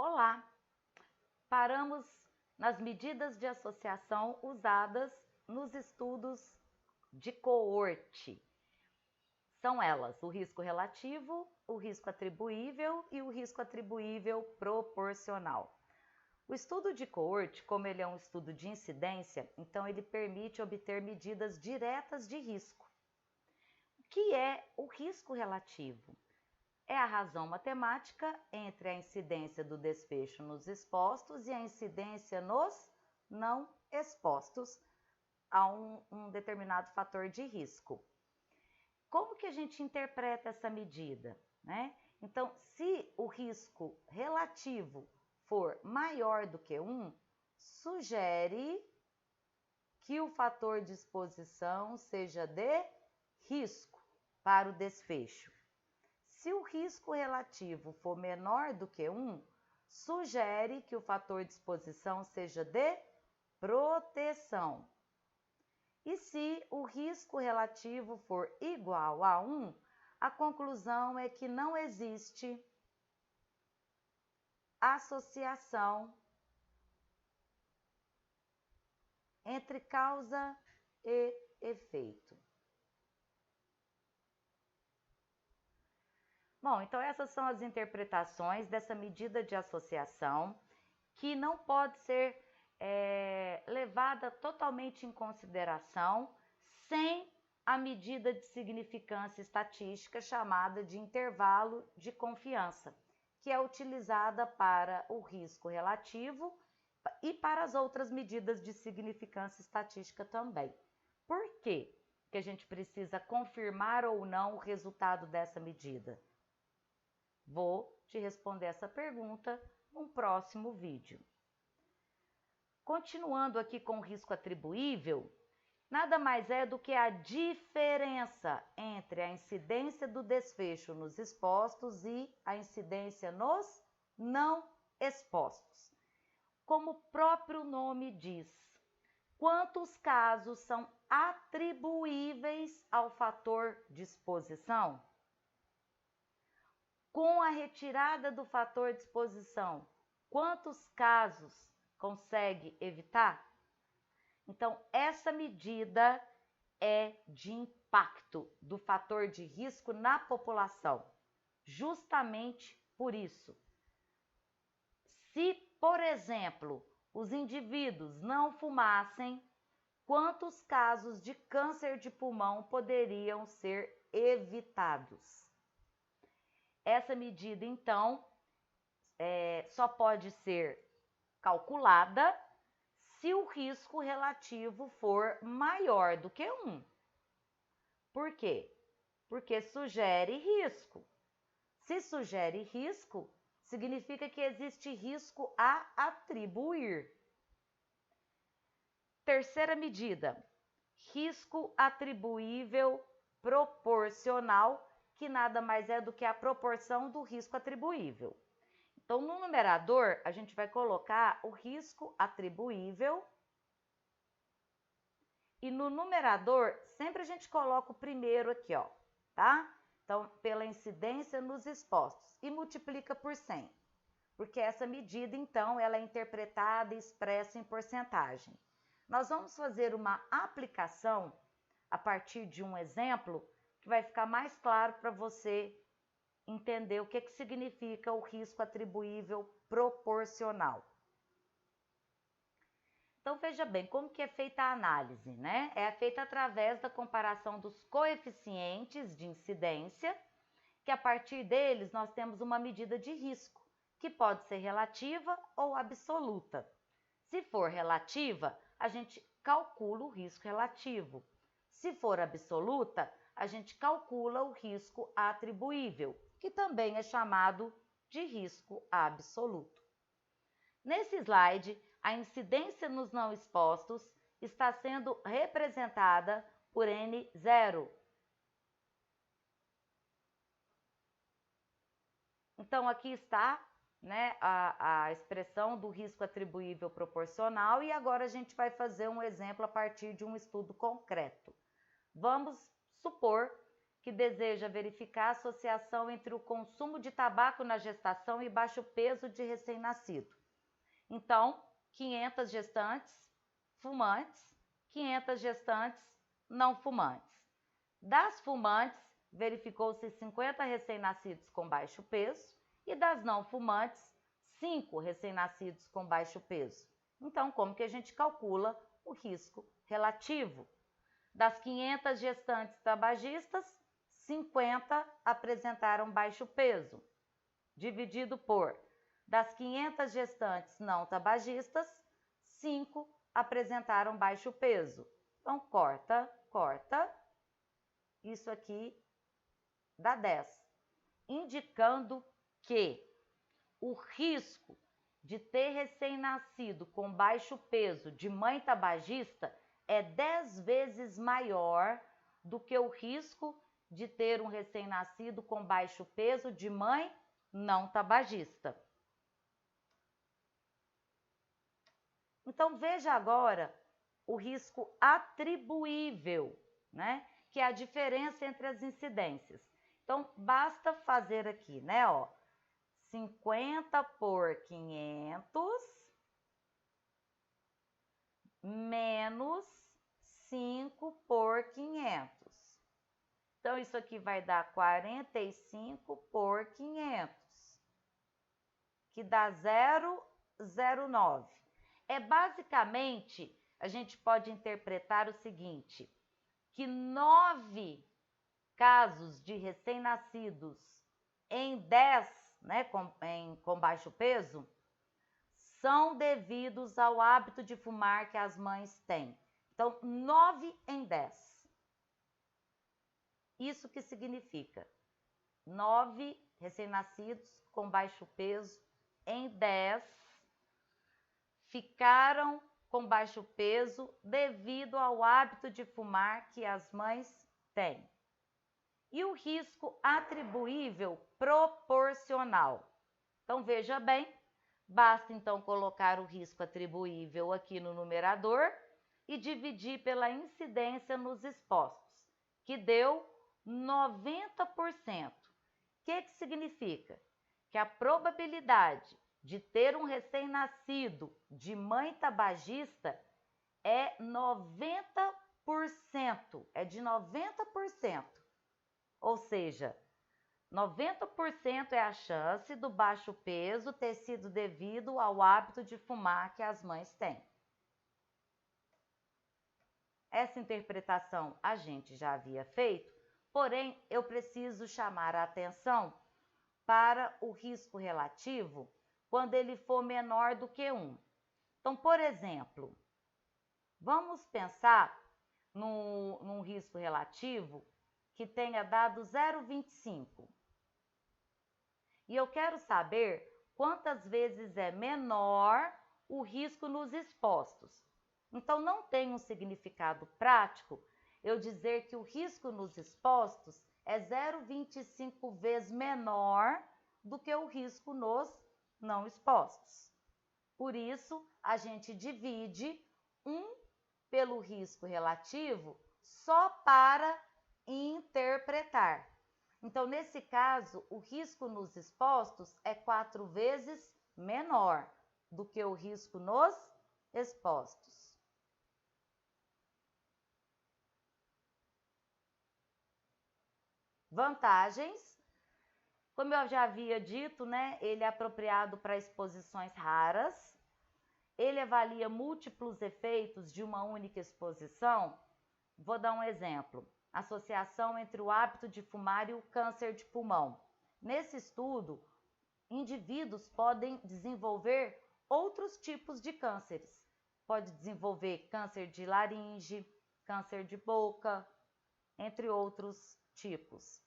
Olá! Paramos nas medidas de associação usadas nos estudos de coorte. São elas o risco relativo, o risco atribuível e o risco atribuível proporcional. O estudo de coorte, como ele é um estudo de incidência, então ele permite obter medidas diretas de risco. O que é o risco relativo? É a razão matemática entre a incidência do desfecho nos expostos e a incidência nos não expostos a um determinado fator de risco. Como que a gente interpreta essa medida, né? Então, se o risco relativo for maior do que 1, sugere que o fator de exposição seja de risco para o desfecho. Se o risco relativo for menor do que 1, sugere que o fator de exposição seja de proteção. E se o risco relativo for igual a 1, a conclusão é que não existe associação entre causa e efeito. Bom, então essas são as interpretações dessa medida de associação que não pode ser levada totalmente em consideração sem a medida de significância estatística chamada de intervalo de confiança, que é utilizada para o risco relativo e para as outras medidas de significância estatística também. Por quê que a gente precisa confirmar ou não o resultado dessa medida? Vou te responder essa pergunta num próximo vídeo. Continuando aqui com o risco atribuível, nada mais é do que a diferença entre a incidência do desfecho nos expostos e a incidência nos não expostos. Como o próprio nome diz, quantos casos são atribuíveis ao fator de exposição? Com a retirada do fator de exposição, quantos casos consegue evitar? Então, essa medida é de impacto do fator de risco na população. Justamente por isso. Se, por exemplo, os indivíduos não fumassem, quantos casos de câncer de pulmão poderiam ser evitados? Essa medida, então, só pode ser calculada se o risco relativo for maior do que 1. Por quê? Porque sugere risco. Se sugere risco, significa que existe risco a atribuir. Terceira medida, risco atribuível proporcional, que nada mais é do que a proporção do risco atribuível. Então, no numerador, a gente vai colocar o risco atribuível e no numerador, sempre a gente coloca o primeiro aqui, ó, tá? Então, pela incidência nos expostos e multiplica por 100, porque essa medida, então, ela é interpretada e expressa em porcentagem. Nós vamos fazer uma aplicação a partir de um exemplo que vai ficar mais claro para você entender o que significa o risco atribuível proporcional. Então, veja bem, como que é feita a análise, né? É feita através da comparação dos coeficientes de incidência, que a partir deles nós temos uma medida de risco, que pode ser relativa ou absoluta. Se for relativa, a gente calcula o risco relativo. Se for absoluta, a gente calcula o risco atribuível, que também é chamado de risco absoluto. Nesse slide, a incidência nos não expostos está sendo representada por N0. Então, aqui está, né, a expressão do risco atribuível proporcional e agora a gente vai fazer um exemplo a partir de um estudo concreto. Vamos supor que deseja verificar a associação entre o consumo de tabaco na gestação e baixo peso de recém-nascido. Então, 500 gestantes fumantes, 500 gestantes não fumantes. Das fumantes, verificou-se 50 recém-nascidos com baixo peso e das não fumantes, 5 recém-nascidos com baixo peso. Então, como que a gente calcula o risco relativo? Das 500 gestantes tabagistas, 50 apresentaram baixo peso, dividido por das 500 gestantes não tabagistas, 5 apresentaram baixo peso. Então, corta, isso aqui dá 10, indicando que o risco de ter recém-nascido com baixo peso de mãe tabagista é 10 vezes maior do que o risco de ter um recém-nascido com baixo peso de mãe não tabagista. Então, veja agora o risco atribuível, né? Que é a diferença entre as incidências. Então, basta fazer aqui, né? 50 por 500 menos 5 por 500. Então, isso aqui vai dar 45 por 500, que dá 0,09. Basicamente, a gente pode interpretar o seguinte, que 9 casos de recém-nascidos em 10, né, com baixo peso, são devidos ao hábito de fumar que as mães têm. Então, 9 em 10. Isso que significa 9 recém-nascidos com baixo peso em 10 ficaram com baixo peso devido ao hábito de fumar que as mães têm. E o risco atribuível proporcional. Então, veja bem, basta então colocar o risco atribuível aqui no numerador e dividir pela incidência nos expostos, que deu 90%. O que significa? Que a probabilidade de ter um recém-nascido de mãe tabagista é 90%, é de 90%. Ou seja, 90% é a chance do baixo peso ter sido devido ao hábito de fumar que as mães têm. Essa interpretação a gente já havia feito, porém eu preciso chamar a atenção para o risco relativo quando ele for menor do que 1. Então, por exemplo, vamos pensar num risco relativo que tenha dado 0,25. E eu quero saber quantas vezes é menor o risco nos expostos. Então, não tem um significado prático eu dizer que o risco nos expostos é 0,25 vezes menor do que o risco nos não expostos. Por isso, a gente divide 1 pelo risco relativo só para interpretar. Então, nesse caso, o risco nos expostos é 4 vezes menor do que o risco nos expostos. Vantagens. Como eu já havia dito, né, ele é apropriado para exposições raras. Ele avalia múltiplos efeitos de uma única exposição. Vou dar um exemplo. Associação entre o hábito de fumar e o câncer de pulmão. Nesse estudo, indivíduos podem desenvolver outros tipos de cânceres. Pode desenvolver câncer de laringe, câncer de boca, entre outros tipos.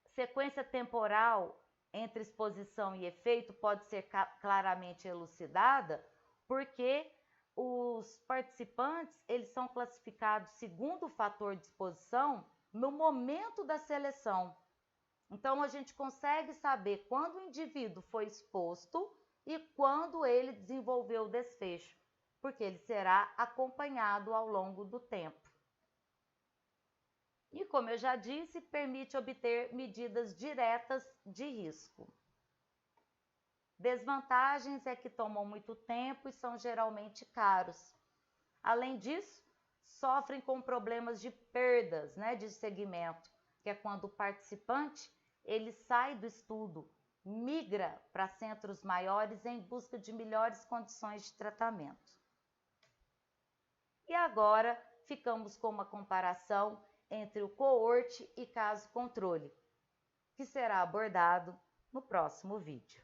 Sequência temporal entre exposição e efeito pode ser claramente elucidada, porque os participantes, eles são classificados segundo o fator de exposição no momento da seleção. Então, a gente consegue saber quando o indivíduo foi exposto e quando ele desenvolveu o desfecho, porque ele será acompanhado ao longo do tempo. E, como eu já disse, permite obter medidas diretas de risco. Desvantagens é que tomam muito tempo e são geralmente caros. Além disso, sofrem com problemas de perdas, de segmento, que é quando o participante ele sai do estudo, migra para centros maiores em busca de melhores condições de tratamento. E agora ficamos com uma comparação entre o coorte e caso controle, que será abordado no próximo vídeo.